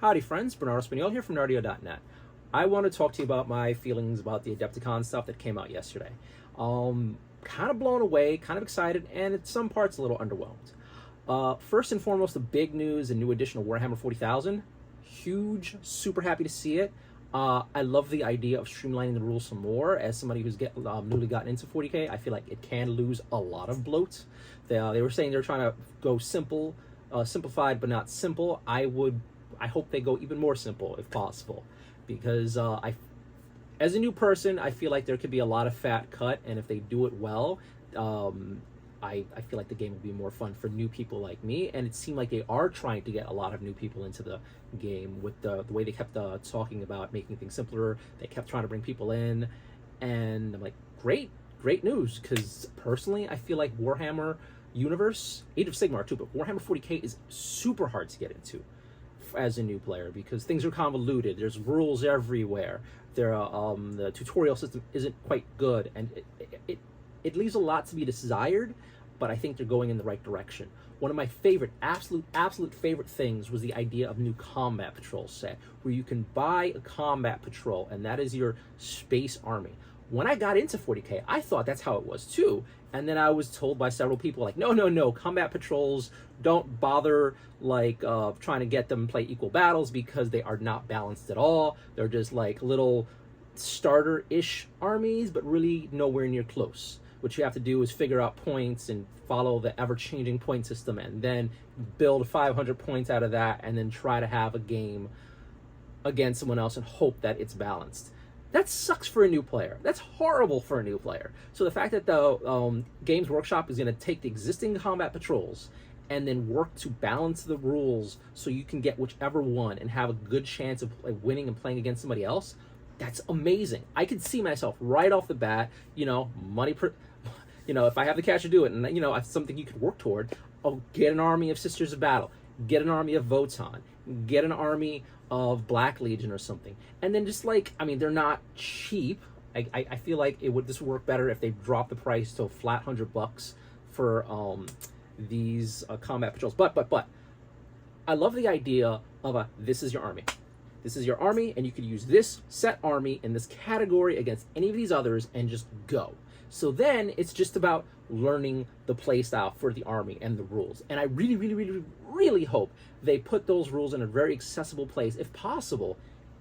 Howdy friends, Bernardo Spaniel here from Nardio.net. I want to talk to you about my feelings about the Adepticon stuff that came out yesterday. Kind of blown away, kind of excited, and in some parts a little underwhelmed. First and foremost, the big news, a new edition of Warhammer 40,000. Huge, super happy to see it. I love the idea of streamlining the rules some more. As somebody who's newly gotten into 40k, I feel like it can lose a lot of bloat. They were saying they're trying to go simple, simplified but not simple. I hope they go even more simple if possible, because as a new person, I feel like there could be a lot of fat cut, and if they do it well, I feel like the game will be more fun for new people like me. And it seemed like they are trying to get a lot of new people into the game with the way they kept talking about making things simpler. They kept trying to bring people in, and I'm like, great news, because personally I feel like Warhammer universe, Age of Sigmar too, but Warhammer 40k is super hard to get into as a new player because things are convoluted. There's rules everywhere. The tutorial system isn't quite good, and it leaves a lot to be desired, but I think they're going in the right direction. One of my favorite, absolute favorite things was the idea of new combat patrol set, where you can buy a combat patrol, and that is your space army. When I got into 40k, I thought that's how it was too, and then I was told by several people, like, no, combat patrols, don't bother trying to get them to play equal battles because they are not balanced at all. They're just like little starter-ish armies, but really nowhere near close. What you have to do is figure out points and follow the ever-changing point system, and then build 500 points out of that, and then try to have a game against someone else and hope that it's balanced. That sucks for a new player. That's horrible for a new player. So the fact that the Games Workshop is going to take the existing combat patrols and then work to balance the rules so you can get whichever one and have a good chance of winning and playing against somebody else, that's amazing. I could see myself right off the bat, if I have the cash to do it, and it's something you could work toward, I'll get an army of Sisters of Battle, get an army of Votan, get an army of Black Legion or something, and then just they're not cheap. I feel like this would work better if they dropped the price to a flat $100 for these combat patrols. But I love the idea of this is your army. This is your army, and you could use this set army in this category against any of these others and just go. So then it's just about learning the play style for the army and the rules. And I really hope they put those rules in a very accessible place, if possible,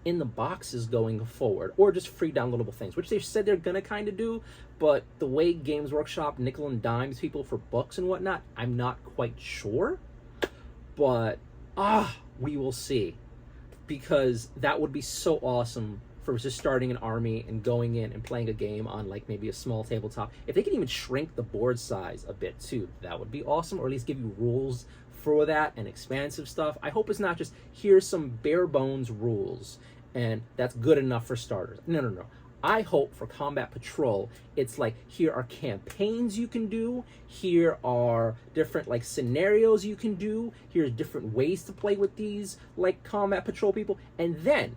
in the boxes going forward, or just free downloadable things, which they've said they're gonna kind of do. But the way Games Workshop nickel and dimes people for books and whatnot, I'm not quite sure. But we will see, because that would be so awesome for just starting an army and going in and playing a game on maybe a small tabletop. If they can even shrink the board size a bit too, that would be awesome, or at least give you rules for that and expansive stuff. I hope it's not just, here's some bare bones rules and that's good enough for starters. No. I hope for Combat Patrol, it's like, here are campaigns you can do, here are different scenarios you can do, here's different ways to play with these Combat Patrol people, and then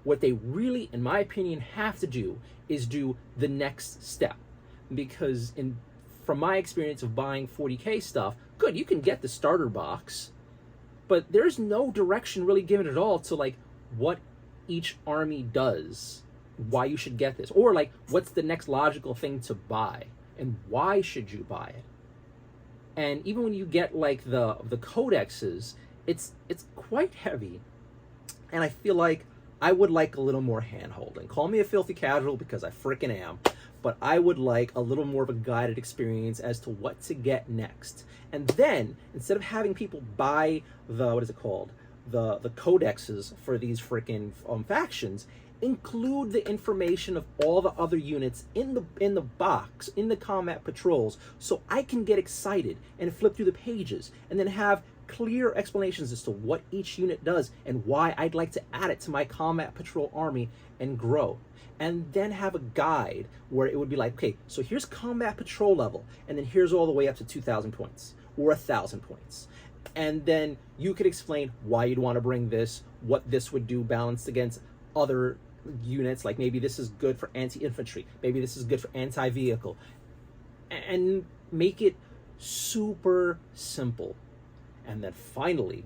what they really, in my opinion, have to do is do the next step. Because from my experience of buying 40k stuff, good, you can get the starter box, but there's no direction really given at all to what each army does, why you should get this, or what's the next logical thing to buy and why should you buy it. And even when you get the codexes, it's quite heavy, and I feel like I would like a little more hand-holding. Call me a filthy casual, because I frickin' am, but I would like a little more of a guided experience as to what to get next. And then, instead of having people buy the codexes for these frickin' factions, include the information of all the other units in the box, in the combat patrols, so I can get excited and flip through the pages and then have clear explanations as to what each unit does and why I'd like to add it to my combat patrol army and grow. And then have a guide where it would be okay, so here's combat patrol level, and then here's all the way up to 2,000 points or 1,000 points. And then you could explain why you'd want to bring this, what this would do balanced against other units, maybe this is good for anti-infantry, maybe this is good for anti-vehicle, and make it super simple. And then finally,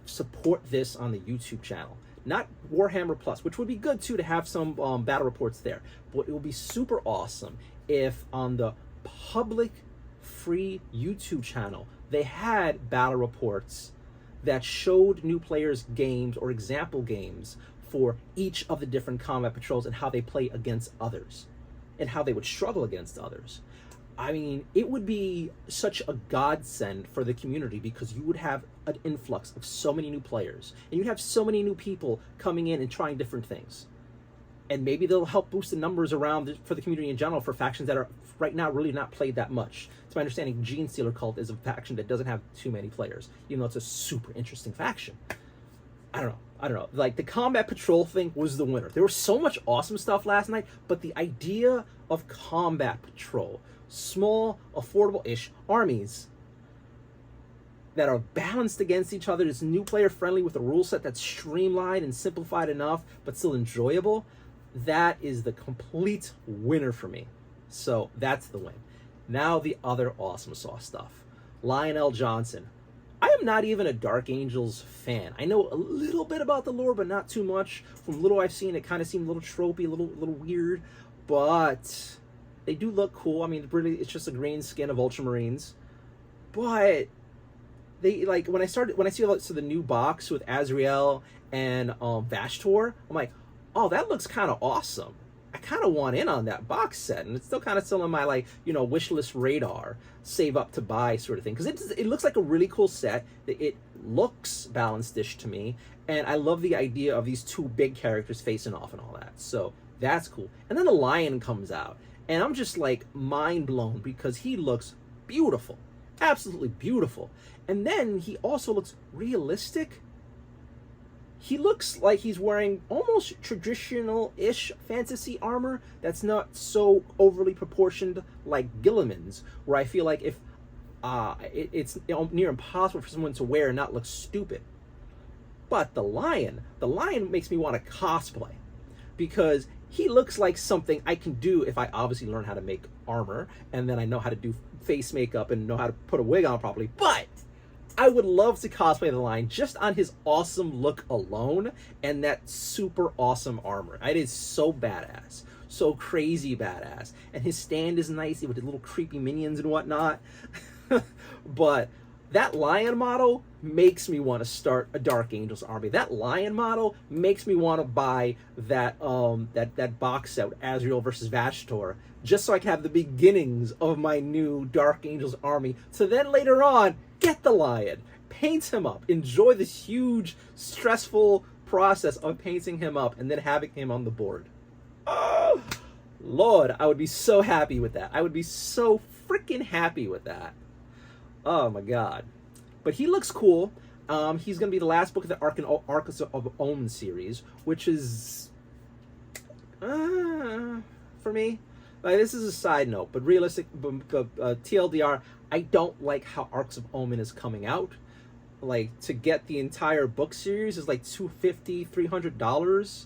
support this on the YouTube channel. Not Warhammer Plus, which would be good too to have some battle reports there. But it would be super awesome if on the public free YouTube channel they had battle reports that showed new players games or example games for each of the different combat patrols and how they play against others and how they would struggle against others. I mean, it would be such a godsend for the community because you would have an influx of so many new players and you'd have so many new people coming in and trying different things. And maybe they'll help boost the numbers around for the community in general for factions that are right now really not played that much. To my understanding, Gene Stealer Cult is a faction that doesn't have too many players, even though it's a super interesting faction. I don't know. Like, the combat patrol thing was the winner. There was so much awesome stuff last night, but the idea of combat patrol, small, affordable-ish armies that are balanced against each other, is new player friendly with a rule set that's streamlined and simplified enough, but still enjoyable, that is the complete winner for me. So that's the win. Now the other awesome sauce stuff. Lionel Johnson. I am not even a Dark Angels fan. I know a little bit about the lore, but not too much. From little I've seen, it kind of seemed a little tropey, a little weird, but they do look cool. I mean, really, it's just a green skin of Ultramarines, but they, like, when I see the new box with Azrael and Vashtor, I'm like, oh, that looks kind of awesome. I kind of want in on that box set, and it's still kind of on my, like, you know, wish list radar, save up to buy sort of thing, because it looks like a really cool set. It looks balanced-ish to me, and I love the idea of these two big characters facing off and all that, so that's cool. And then the Lion comes out, and I'm just, like, mind blown because he looks beautiful, absolutely beautiful. And then he also looks realistic. He looks like he's wearing almost traditional-ish fantasy armor that's not so overly proportioned like Gilliman's, where I feel like if it's near impossible for someone to wear and not look stupid. But the lion makes me want to cosplay because he looks like something I can do if I obviously learn how to make armor and then I know how to do face makeup and know how to put a wig on properly. But I would love to cosplay the Lion just on his awesome look alone and that super awesome armor. It is so badass, so crazy badass. And his stand is nice with the little creepy minions and whatnot. But that Lion model makes me want to start a Dark Angels army. That Lion model makes me want to buy that that box set with Azrael versus Vashtor, just so I can have the beginnings of my new Dark Angels army. So then later on, get the Lion, paint him up, enjoy this huge, stressful process of painting him up and then having him on the board. Oh, Lord, I would be so happy with that. I would be so freaking happy with that. Oh my God. But he looks cool. He's going to be the last book of the Arcs of Omen series, which is, for me, this is a side note, but realistic, TLDR, I don't like how Arcs of Omen is coming out. Like, to get the entire book series is like $250, $300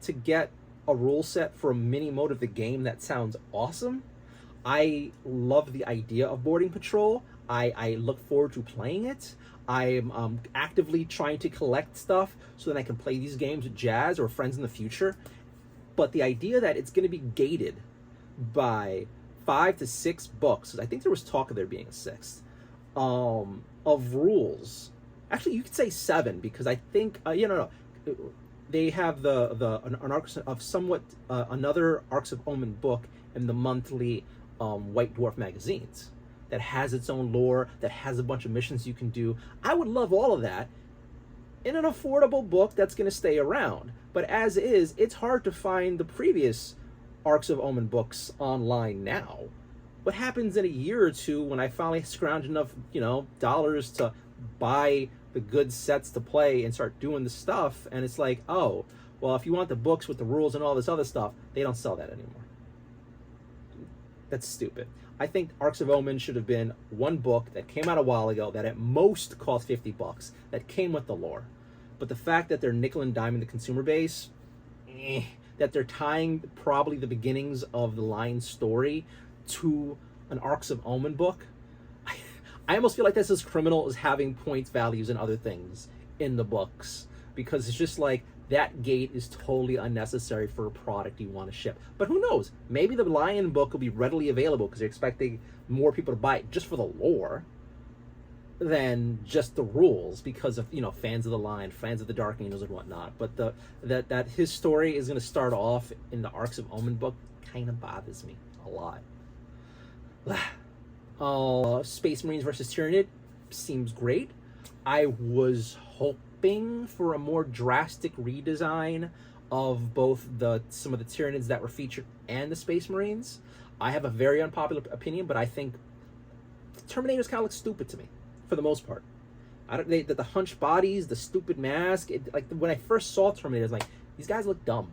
to get a rule set for a mini mode of the game. That sounds awesome. I love the idea of boarding patrol. I look forward to playing it. I'm actively trying to collect stuff so that I can play these games with Jazz or friends in the future. But the idea that it's going to be gated by 5 to 6 books, I think there was talk of there being a 6th, of rules. Actually, you could say 7, because I think, they have an Arcs of somewhat, another Arcs of Omen book in the monthly White Dwarf magazines that has its own lore, that has a bunch of missions you can do. I would love all of that in an affordable book that's going to stay around. But as is, it's hard to find the previous Arcs of Omen books online now. What happens in a year or two when I finally scrounge enough, dollars to buy the good sets to play and start doing the stuff, and it's like, oh, well, if you want the books with the rules and all this other stuff, they don't sell that anymore. That's stupid. I think Arcs of Omen should have been one book that came out a while ago that at most cost $50, that came with the lore. But the fact that they're nickel and diming the consumer base, that they're tying probably the beginnings of the Lion story to an Arcs of Omen book, I almost feel like that's as criminal as having points values and other things in the books, because it's just like that gate is totally unnecessary for a product you want to ship. But who knows? Maybe the Lion book will be readily available because they're expecting more people to buy it just for the lore than just the rules, because of, you know, fans of the Lion, fans of the Dark Angels and whatnot. But that his story is going to start off in the Arcs of Omen book kind of bothers me a lot. Space Marines versus Tyranid seems great. I was hoping for a more drastic redesign of both some of the Tyranids that were featured and the Space Marines. I have a very unpopular opinion, but I think Terminators kind of look stupid to me, for the most part. The hunched bodies, the stupid mask. Like when I first saw Terminators, like, these guys look dumb.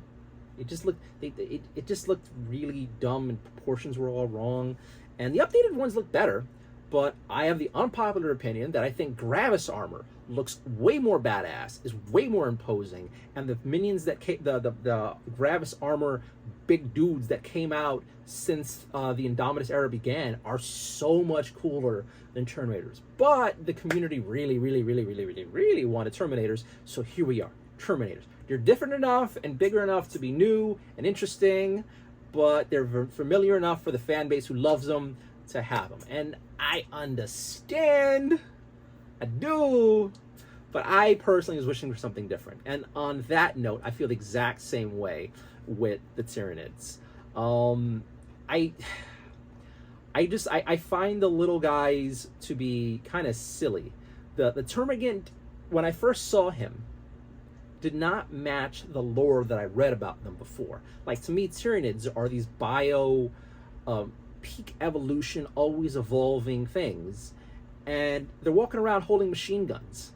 It just looked really dumb, and proportions were all wrong. And the updated ones look better, but I have the unpopular opinion that I think Gravis armor looks way more badass, is way more imposing, and the minions that the Gravis armor big dudes that came out since the Indomitus era began are so much cooler than Terminators. But the community really wanted Terminators, so here we are, Terminators. They're different enough and bigger enough to be new and interesting, but they're familiar enough for the fan base who loves them to have them. And I understand, I do, but I personally was wishing for something different. And on that note, I feel the exact same way with the Tyranids. I find the little guys to be kind of silly. The Termagant, when I first saw him, did not match the lore that I read about them before. Like, to me, Tyranids are these peak evolution, always evolving things, and they're walking around holding machine guns,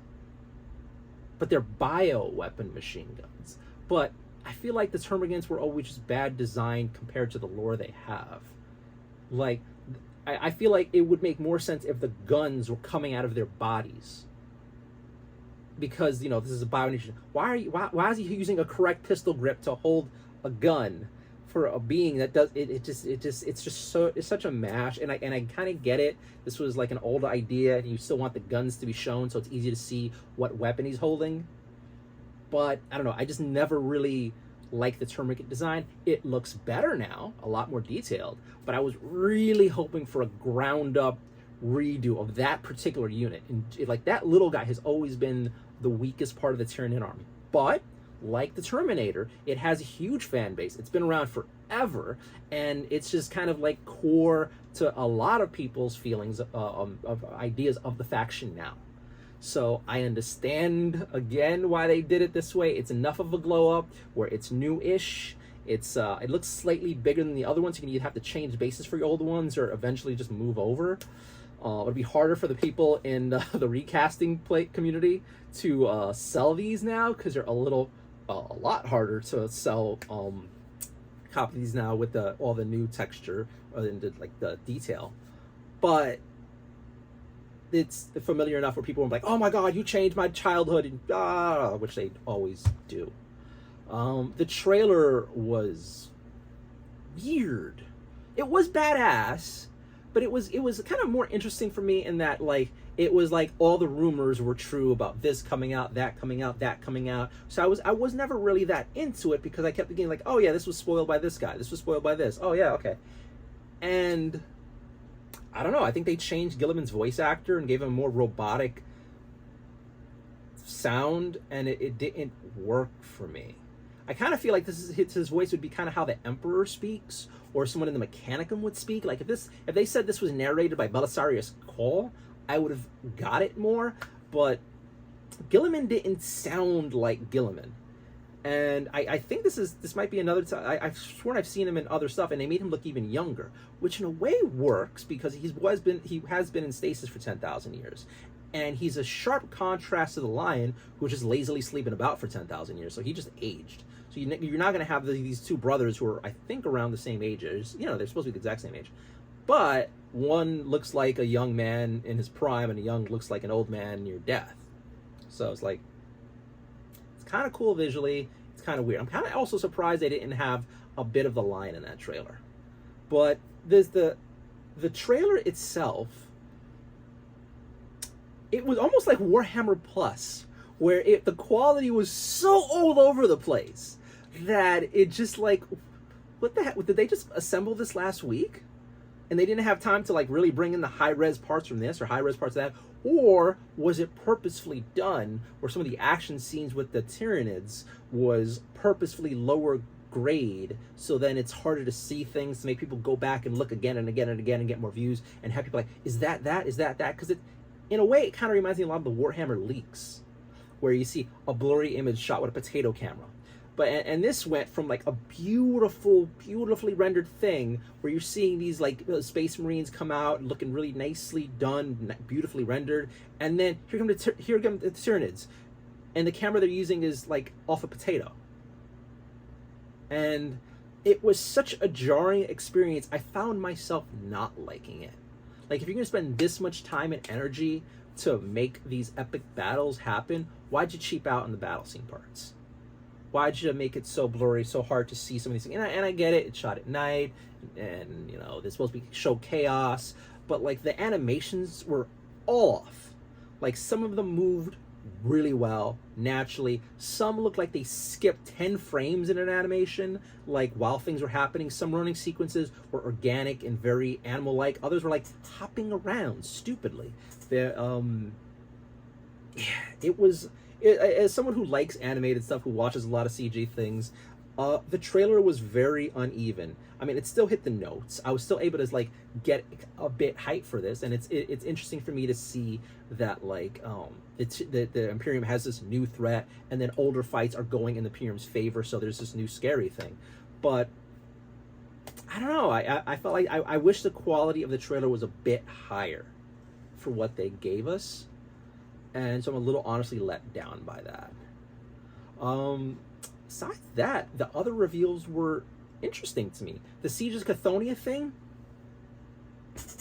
but they're bio-weapon machine guns. But I feel like the Termagants were always just bad design compared to the lore they have. Like, I feel like it would make more sense if the guns were coming out of their bodies, because, you know, this is a bio-nation. Why is he using a correct pistol grip to hold a gun for a being that does it? It's such a mash. And I kind of get it. This was like an old idea, and you still want the guns to be shown so it's easy to see what weapon he's holding. But I don't know, I just never really liked the Termagant design. It looks better now, a lot more detailed, but I was really hoping for a ground up redo of that particular unit. And like, that little guy has always been the weakest part of the Tyranid army. But like the Terminator, it has a huge fan base. It's been around forever, and it's just kind of like core to a lot of people's feelings of ideas of the faction now. So I understand again why they did it this way. It's enough of a glow up where it's new-ish. It looks slightly bigger than the other ones. You can either have to change bases for your old ones or eventually just move over. It'll be harder for the people in the recasting community to sell these now, because they're a lot harder to sell copies now with all the new texture and like the detail. But it's familiar enough where people are like, "Oh my God, you changed my childhood," and which they always do. The trailer was weird. It was badass, but it was kind of more interesting for me in that, like, it was like all the rumors were true about this coming out, that coming out, that coming out. So I was never really that into it, because I kept thinking like, oh yeah, this was spoiled by this guy, this was spoiled by this. Oh yeah, okay. And I don't know, I think they changed Gilliman's voice actor and gave him a more robotic sound, and it didn't work for me. I kind of feel like his voice would be kind of how the Emperor speaks, or someone in the Mechanicum would speak. Like, if they said this was narrated by Belisarius Cawl, I would have got it more. But Gilliman didn't sound like Gilliman, and I think this might be another time. I've sworn I've seen him in other stuff, and they made him look even younger, which in a way works, because he has been in stasis for 10,000 years. And he's a sharp contrast to the Lion, who was just lazily sleeping about for 10,000 years. So he just aged. So you're not going to have these two brothers who are, I think, around the same age. They're supposed to be the exact same age. But one looks like a young man in his prime, and a young looks like an old man near death. So it's like, it's kind of cool visually. It's kind of weird. I'm kind of also surprised they didn't have a bit of the Lion in that trailer. But there's the trailer itself it was almost like Warhammer Plus, where the quality was so all over the place that it just like, what the heck? Did they just assemble this last week? And they didn't have time to like really bring in the high res parts from this or high res parts of that? Or was it purposefully done where some of the action scenes with the Tyranids was purposefully lower grade, so then it's harder to see things, to make people go back and look again and again and again and get more views, and have people like, is that that? Is that that? Because it, in a way, it kind of reminds me a lot of the Warhammer leaks, where you see a blurry image shot with a potato camera. But and this went from like a beautifully rendered thing where you're seeing these like space marines come out looking really nicely done, beautifully rendered, and then here come the Tyranids, and the camera they're using is like off a potato. And it was such a jarring experience. I found myself not liking it. Like, if you're gonna spend this much time and energy to make these epic battles happen, why'd you cheap out on the battle scene parts? Why'd you make it so blurry, so hard to see some of these things? And I get it, it's shot at night, and you know, they're supposed to be show chaos, but like the animations were all off. Like, some of them moved really well, naturally. Some looked like they skipped 10 frames in an animation, like while things were happening. Some running sequences were organic and very animal-like. Others were like hopping around stupidly. As someone who likes animated stuff, who watches a lot of CG things, the trailer was very uneven. I mean, it still hit the notes. I was still able to like get a bit hyped for this, and it's interesting for me to see that like the Imperium has this new threat, and then older fights are going in the Imperium's favor, so there's this new scary thing. But I don't know. I felt like I wish the quality of the trailer was a bit higher for what they gave us, and so I'm a little honestly let down by that. Besides that, the other reveals were interesting to me. The Siege's Cathonia thing,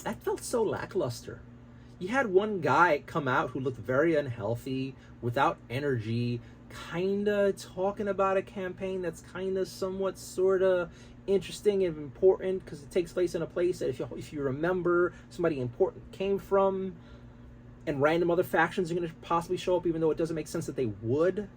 that felt so lackluster. You had one guy come out who looked very unhealthy, without energy, kinda talking about a campaign that's kinda somewhat sorta interesting and important because it takes place in a place that if you remember, somebody important came from, and random other factions are going to possibly show up, even though it doesn't make sense that they would.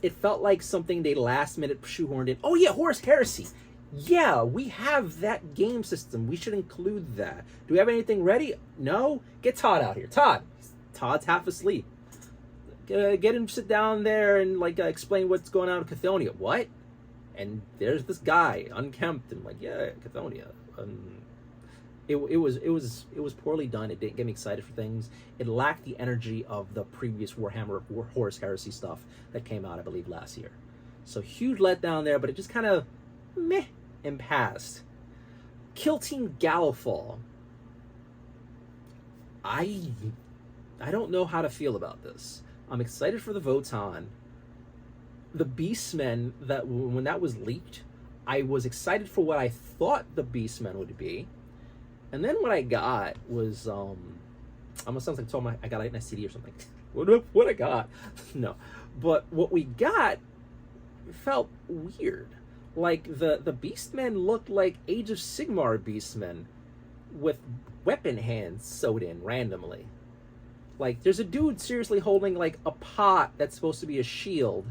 It felt like something they last minute shoehorned in. Oh yeah, Horus Heresy. Yeah, we have that game system. We should include that. Do we have anything ready? No? Get Todd out here. Todd's half asleep. Get him to sit down there and like explain what's going on with Cathonia. What? And there's this guy, unkempt, and like, yeah, Cathonia. It was poorly done. It didn't get me excited for things. It lacked the energy of the previous Warhammer Horus Heresy stuff that came out, I believe, last year. So huge letdown there, but it just kind of meh and passed. Kill Team Gallowfall. I don't know how to feel about this. I'm excited for the Votann. The Beastmen, that when that was leaked, I was excited for what I thought the Beastmen would be. And then what I got was, almost sounds like I told I got an STD or something. What I got? No. But what we got felt weird. Like, the Beastmen looked like Age of Sigmar Beastmen with weapon hands sewed in randomly. Like, there's a dude seriously holding, like, a pot that's supposed to be a shield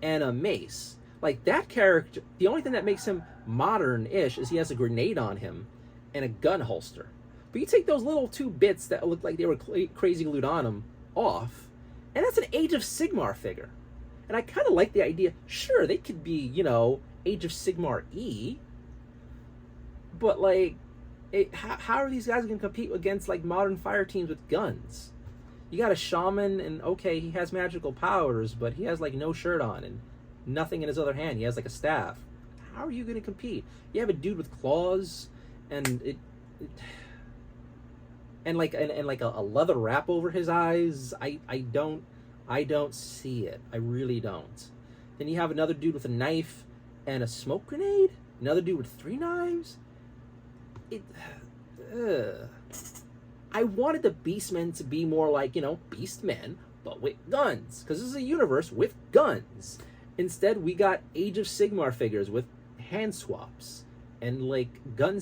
and a mace. Like, that character, the only thing that makes him modern-ish is he has a grenade on him and a gun holster. But you take those little two bits that look like they were crazy glued on him off, and that's an Age of Sigmar figure. And I kind of like the idea. Sure, they could be, you know, Age of Sigmar E, but like, how are these guys going to compete against like modern fire teams with guns? You got a shaman, and okay, he has magical powers, but he has like no shirt on and nothing in his other hand. He has like a staff. How are you going to compete? You have a dude with claws, and like a leather wrap over his eyes. I don't see it. I really don't. Then you have another dude with a knife and a smoke grenade. Another dude with 3 knives. I wanted the Beastmen to be more like, you know, Beastmen, but with guns, because this is a universe with guns. Instead, we got Age of Sigmar figures with hand swaps and like gun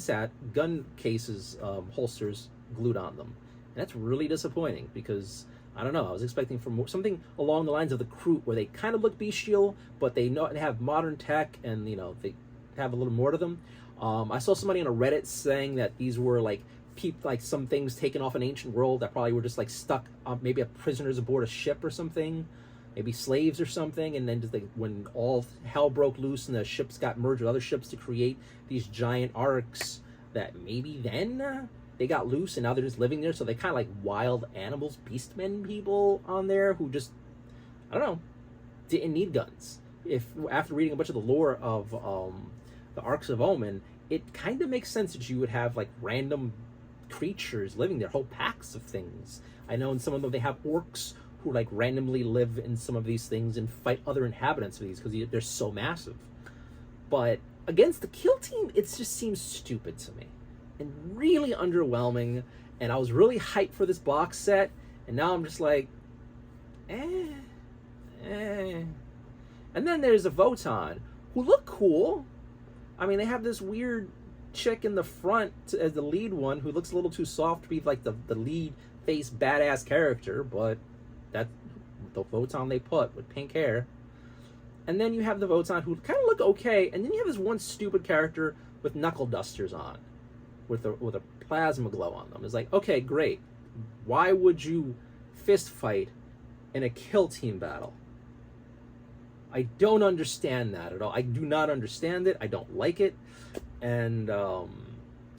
cases, holsters glued on them, And that's really disappointing because, I don't know, I was expecting something along the lines of the Kroot, where they kind of look bestial, but they have modern tech, and they have a little more to them. I saw somebody on a Reddit saying that these were like some things taken off an ancient world that probably were just like stuck, maybe prisoners aboard a ship or something, maybe slaves or something, and then just like when all hell broke loose and the ships got merged with other ships to create these giant arcs, that maybe then they got loose and now they're just living there. So they kind of like wild animals, beastmen people on there who just, I don't know, didn't need guns. If after reading a bunch of the lore of the Arcs of Omen, it kind of makes sense that you would have like random creatures living there, whole packs of things. I know in some of them they have orcs who like randomly live in some of these things and fight other inhabitants of these because they're so massive. But against the kill team, it just seems stupid to me and really underwhelming. And I was really hyped for this box set, and now I'm just like, And then there's a Votann who look cool. I mean, they have this weird chick in the front as the lead one who looks a little too soft to be like the lead face badass character, but that's the Votann they put with pink hair. And then you have the Votann who kind of look okay, and then you have this one stupid character with knuckle dusters on, with a plasma glow on them. It's like, okay, great. Why would you fist fight in a kill team battle? I don't understand that at all. I do not understand it. I don't like it. And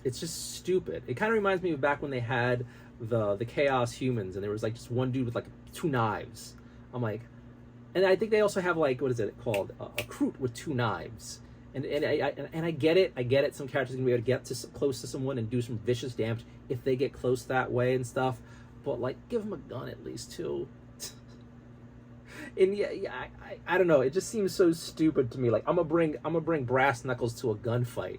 it's just stupid. It kind of reminds me of back when they had the Chaos Humans, and there was like just one dude with like 2 knives. I'm like, and I think they also have like, what is it called? A Kroot with 2 knives. And I get it. I get it. Some characters are going to be able to get close to someone and do some vicious damage if they get close that way and stuff. But like, give them a gun at least too. And I don't know. It just seems so stupid to me. Like, I'm gonna bring brass knuckles to a gunfight.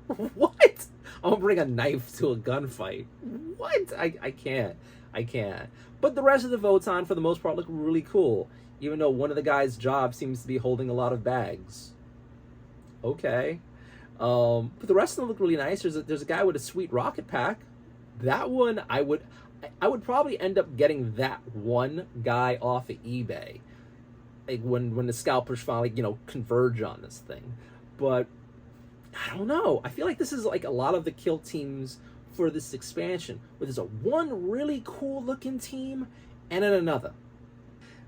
What? I'm gonna bring a knife to a gunfight. What? I can't. But the rest of the Votann, for the most part, look really cool. Even though one of the guys' job seems to be holding a lot of bags. Okay. But the rest of them look really nice. There's a guy with a sweet rocket pack. That one, I would probably end up getting that one guy off of eBay, like when the scalpers finally converge on this thing. But I don't know. I feel like this is like a lot of the kill teams for this expansion, where there's one really cool looking team and then another.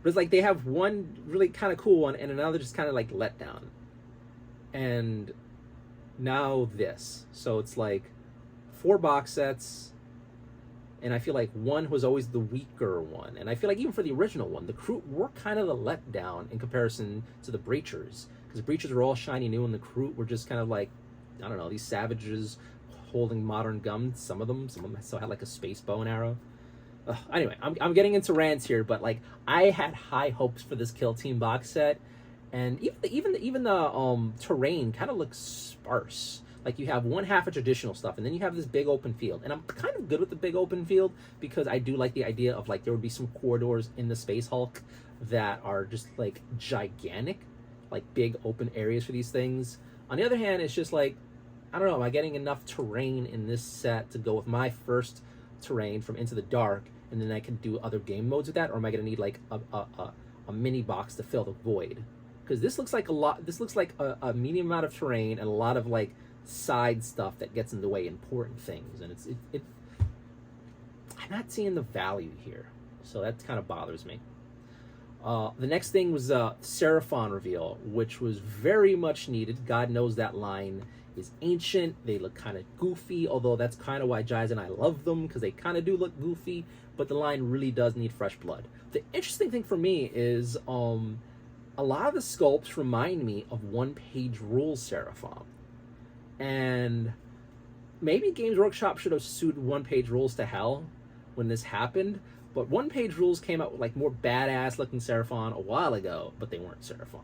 But it's like they have one really kind of cool one and another just kind of like let down. And now this. So it's like 4 box sets. And I feel like one was always the weaker one. And I feel like even for the original one, the Kroot were kind of the letdown in comparison to the Breachers. Because the Breachers were all shiny new, and the Kroot were just kind of like, I don't know, these savages holding modern guns. Some of them still had like a space bow and arrow. Anyway, I'm getting into rants here, but like, I had high hopes for this Kill Team box set. And even the terrain kind of looks sparse. Like, you have one half of traditional stuff, and then you have this big open field. And I'm kind of good with the big open field because I do like the idea of, like, there would be some corridors in the Space Hulk that are just, like, gigantic, like, big open areas for these things. On the other hand, it's just like, I don't know, am I getting enough terrain in this set to go with my first terrain from Into the Dark, and then I can do other game modes with that? Or am I going to need, like, a mini box to fill the void? Because this looks like a medium amount of terrain and a lot of, like, side stuff that gets in the way, important things, and I'm not seeing the value here, so that kind of bothers me. The next thing was Seraphon reveal, which was very much needed. God knows that line is ancient. They look kind of goofy, although that's kind of why Jais and I love them, because they kind of do look goofy, but the line really does need fresh blood. The interesting thing for me is a lot of the sculpts remind me of one-page rules Seraphon. And maybe Games Workshop should have sued one-page rules to hell when this happened, but one-page rules came out with like more badass looking Seraphon a while ago, but they weren't Seraphon.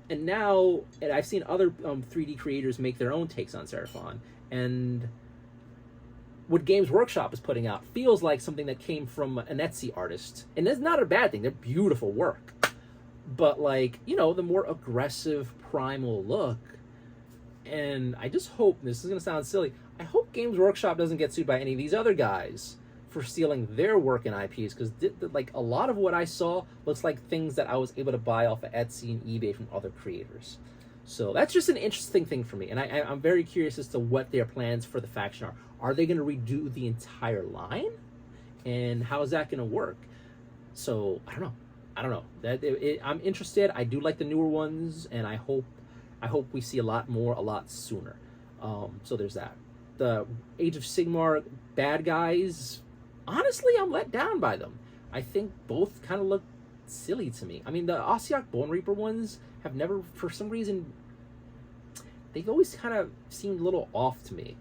And now I've seen other 3D creators make their own takes on Seraphon, and what Games Workshop is putting out feels like something that came from an Etsy artist, and that's not a bad thing. They're beautiful work, but like, the more aggressive primal look. And I just hope, this is going to sound silly, I hope Games Workshop doesn't get sued by any of these other guys for stealing their work and IPs, because like a lot of what I saw looks like things that I was able to buy off of Etsy and eBay from other creators. So that's just an interesting thing for me, and I'm very curious as to what their plans for the faction are. Are they going to redo the entire line, and how is that going to work? So I don't know. I'm interested. I do like the newer ones, and I hope we see a lot more a lot sooner. So there's that. The Age of Sigmar bad guys, honestly, I'm let down by them. I think both kind of look silly to me. I mean, the Ossiarch Bone Reaper ones have never, for some reason, they've always kind of seemed a little off to me.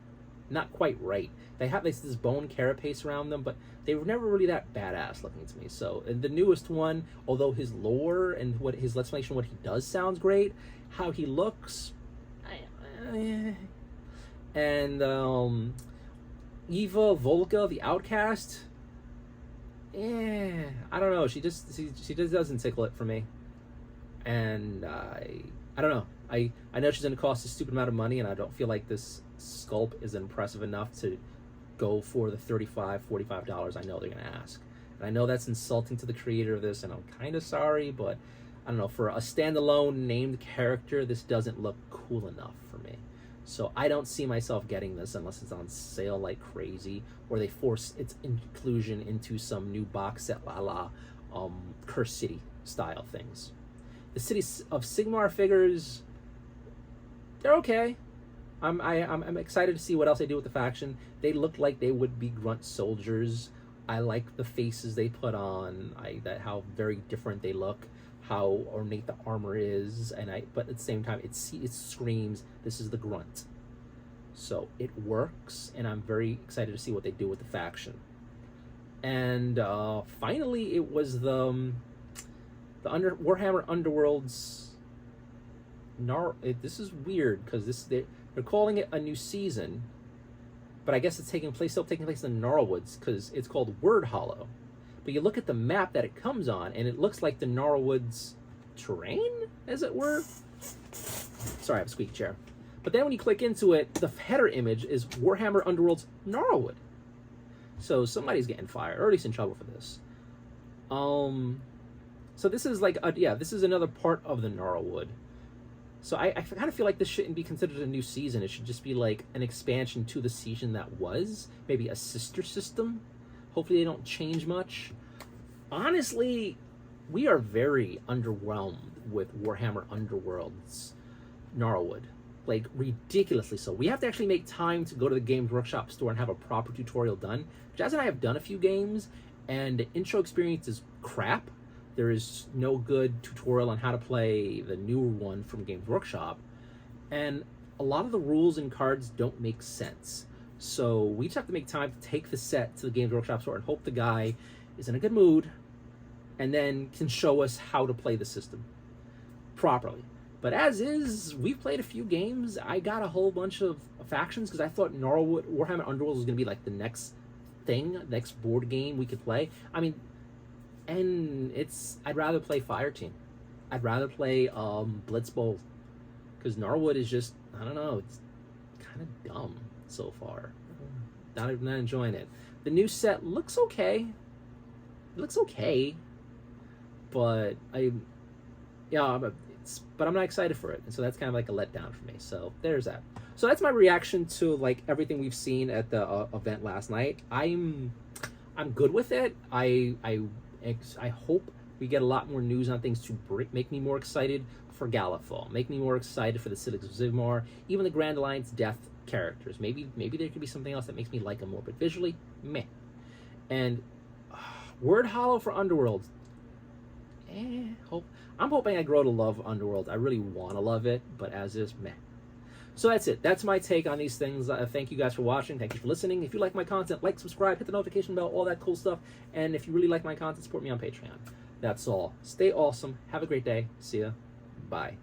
Not quite right. They have this bone carapace around them, but they were never really that badass looking to me. So, and the newest one, although his lore and what his explanation, what he does sounds great, how he looks, and Eva Volga, the Outcast, I don't know. She just doesn't tickle it for me, and I don't know. I know she's going to cost a stupid amount of money, and I don't feel like this sculpt is impressive enough to go for the $35, $45 I know they're going to ask. And I know that's insulting to the creator of this, and I'm kind of sorry, but I don't know. For a standalone named character, this doesn't look cool enough for me. So I don't see myself getting this unless it's on sale like crazy, or they force its inclusion into some new box set la Curse City style things. The City of Sigmar figures, they're okay. I'm excited to see what else they do with the faction. They look like they would be grunt soldiers. I like the faces they put on. How very different they look, how ornate the armor is, but at the same time it screams this is the grunt. So it works, and I'm very excited to see what they do with the faction. And finally, it was the Warhammer Underworlds. This is weird because they're calling it a new season, but I guess it's still taking place in the Gnarlwoods because it's called Word Hollow. But you look at the map that it comes on, and it looks like the Gnarlwoods terrain, as it were. Sorry, I have a squeaky chair. But then when you click into it, the header image is Warhammer Underworlds Gnarlwood. So somebody's getting fired, or at least in trouble for this. So this is like, this is another part of the Gnarlwood. So I kind of feel like this shouldn't be considered a new season. It should just be like an expansion to the season that was. Maybe a sister system. Hopefully they don't change much. Honestly, we are very underwhelmed with Warhammer Underworlds Gnarlwood. Like, ridiculously so. We have to actually make time to go to the Games Workshop store and have a proper tutorial done. Jazz and I have done a few games, and the intro experience is crap. There is no good tutorial on how to play the newer one from Games Workshop. And a lot of the rules and cards don't make sense. So we just have to make time to take the set to the Games Workshop store and hope the guy is in a good mood and then can show us how to play the system properly. But as is, we've played a few games. I got a whole bunch of factions because I thought Warhammer Underworlds was going to be like the next thing, next board game we could play. I mean, and I'd rather play Fireteam. I'd rather play Blitz Bowl, because Gnarlwood is just, I don't know, it's kind of dumb so far. Not enjoying it. The new set looks okay. It looks okay, but I'm not excited for it, and so that's kind of like a letdown for me. So there's that. So that's my reaction to like everything we've seen at the event last night. I'm good with it. I hope we get a lot more news on things to make me more excited for Gallifall, make me more excited for the Cities of Sigmar, even the Grand Alliance Death characters. Maybe there could be something else that makes me like them more, but visually, meh. And Word Hollow for Underworld. I'm hoping I grow to love Underworld. I really want to love it, but as is, meh. So that's it. That's my take on these things. Thank you guys for watching. Thank you for listening. If you like my content, like, subscribe, hit the notification bell, all that cool stuff. And if you really like my content, support me on Patreon. That's all. Stay awesome. Have a great day. See ya. Bye.